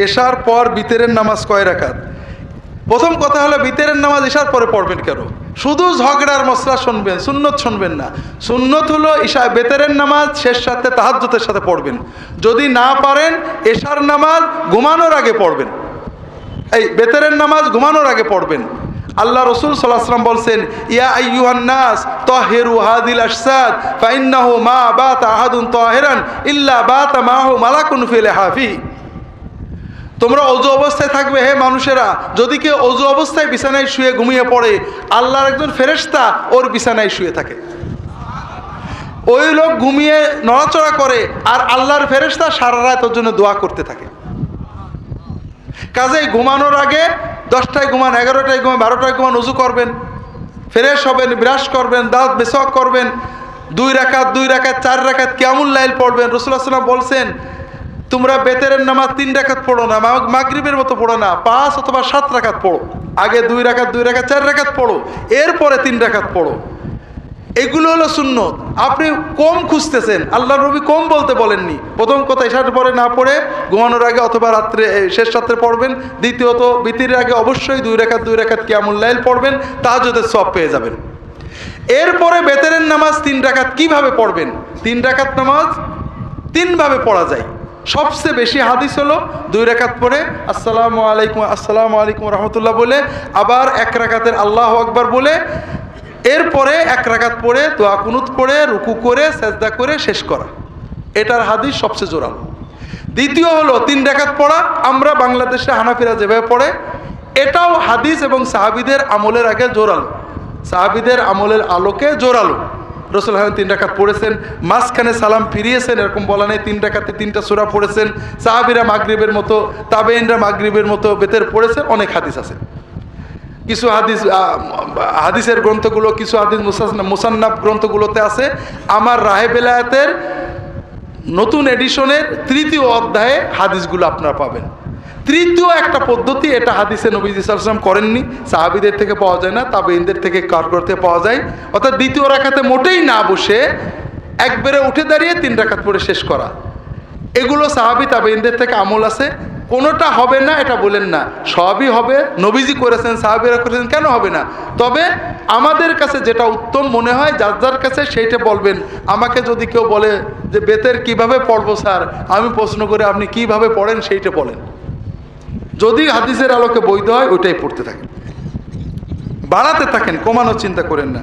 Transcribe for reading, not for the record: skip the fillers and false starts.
এশার পর বিতরের নামাজ কয় রাকাত? প্রথম কথা হলো বিতরের নামাজ এশার পরে পড়বেন কেন? শুধু ঝগড়ার মশলা শুনবেন, সুন্নত শুনবেন না। সুন্নত হলো ঈশা বেতরের নামাজ শেষ সাথে তাহাজ্জুদের সাথে পড়বেন। যদি না পারেন এশার নামাজ ঘুমানোর আগে পড়বেন। এই বেতরের নামাজ ঘুমানোর আগে পড়বেন। আল্লাহ রসুল সাল্লাল্লাহু আলাইহি ওয়াসাল্লাম বলছেন, ইয়া আইয়ুহান নাস তাহিরু হাদিল আশসাদ ফাইন্নাহু মা বাতা আহাদুন তাহিরান ইল্লা বাতা মাহু মালাকুন ফিল হাফি। তোমরা অজু অবস্থায় থাকবে হে মানুষেরা, যদি কেউ অজু অবস্থায় বিছানায় শুয়ে ঘুমিয়ে পড়ে, আল্লাহর একজন ফেরেশতা ওর বিছানায় শুয়ে থাকে। ওই লোক ঘুমিয়ে নড়াচড়া করে আর আল্লাহর ফেরেশতা সারা রাত ওর জন্য দোয়া করতে থাকে। কাজেই ঘুমানোর আগে 10টায় ঘুমান, 11টায় ঘুমান, 12টায় ঘুমান উজু করবেন, ফ্রেশ হবেন, ব্রাশ করবেন, দাঁত মেসওয়াক করবেন, 2 রাকাত 4 রাকাত কিয়ামুল লাইল পড়বেন। রাসূলুল্লাহ সাল্লাল্লাহু আলাইহি ওয়াসাল্লাম বলছেন, তোমরা বেতেরের নামাজ 3 রাকাত পড়ো না, মাগরিবের মতো পড়ো না, 5 অথবা 7 রাকাত পড়ো। আগে 2 রাকাত 4 রাকাত পড়ো, এরপরে 3 রাকাত পড়ো। এগুলো হলো সুন্নত। আপনি কম খুঁজতেছেন, আল্লাহর নবী কম বলতে বলেননি। প্রথম কথা এশার পরে না পড়ে ঘুমানোর আগে অথবা রাত্রে শেষ রাত্রে পড়বেন। দ্বিতীয়ত বিতিরের আগে অবশ্যই 2 রাকাত কিয়ামুল লাইল পড়বেন, তাহাজ্জুদের সওয়াব পেয়ে যাবেন। এরপরে বেতেরের নামাজ 3 রাকাত কিভাবে পড়বেন? 3 রাকাত নামাজ 3 ভাবে পড়া যায়। সবচেয়ে বেশি হাদিস হলো 2 রাকাত পড়ে আসসালামু আলাইকুম রহমতুল্লাহ বলে, আবার 1 রাকাতের আল্লাহু আকবার বলে, এরপরে 1 রাকাত পড়ে দোয়া কুনুত পড়ে রুকু করে সেজদা করে শেষ করা। এটার হাদিস সবচেয়ে জোরালো। দ্বিতীয় হলো 3 রাকাত পড়া, আমরা বাংলাদেশে হানাফিরা যেভাবে পড়ে, এটাও হাদিস এবং সাহাবীদের আমলের আগে জোরালো, সাহাবীদের আমলের আলোকে জোরালো। রাসূল 3 রাকাত পড়েছেন, মাঝখানে সালাম ফিরিয়েছেন, এরকম বলা নেই। 3 রাকাতে 3টা সূরা পড়েছেন। সাহাবীরা মাগরিবের মতো, তাবেঈনরা মাগরিবের মতো বেতের পড়েছেন। অনেক হাদিস আছে। কিছু হাদিসের গ্রন্থগুলো, কিছু হাদিস মুসান্নাফ গ্রন্থগুলোতে আছে। আমার রাহে বেলায়েতের নতুন এডিশনের 3য় অধ্যায়ে হাদিসগুলো আপনারা পাবেন। 3য় একটা পদ্ধতি, এটা হাদিসে নবী সাল্লাল্লাহু আলাইহি ওয়াসাল্লাম করেননি, সাহাবীদের থেকে পাওয়া যায় না, তাবেঈনদের থেকে কার করতে পাওয়া যায়। অর্থাৎ 2য় রাকাতে মোটেই না বসে একবারে উঠে দাঁড়িয়ে 3 রাকাত পড়ে শেষ করা। এগুলো সাহাবী তাবেঈনদের থেকে আমল আছে। কোনোটা হবে না এটা বলেন না, সবই হবে। নবীজি করেছেন, সাহাবীরা করেছেন, কেন হবে না? তবে আমাদের কাছে যেটা উত্তম মনে হয়, যার যার কাছে সেইটা বলবেন। আমাকে যদি কেউ বলে যে বেতের কিভাবে পড়বো স্যার, আমি প্রশ্ন করে আপনি কিভাবে পড়েন সেইটা বলেন। যদি হাদিসের আলোকে বৈধ হয় ওইটাই পড়তে থাকেন, বাড়াতে থাকেন, কমানোর চিন্তা করেন না।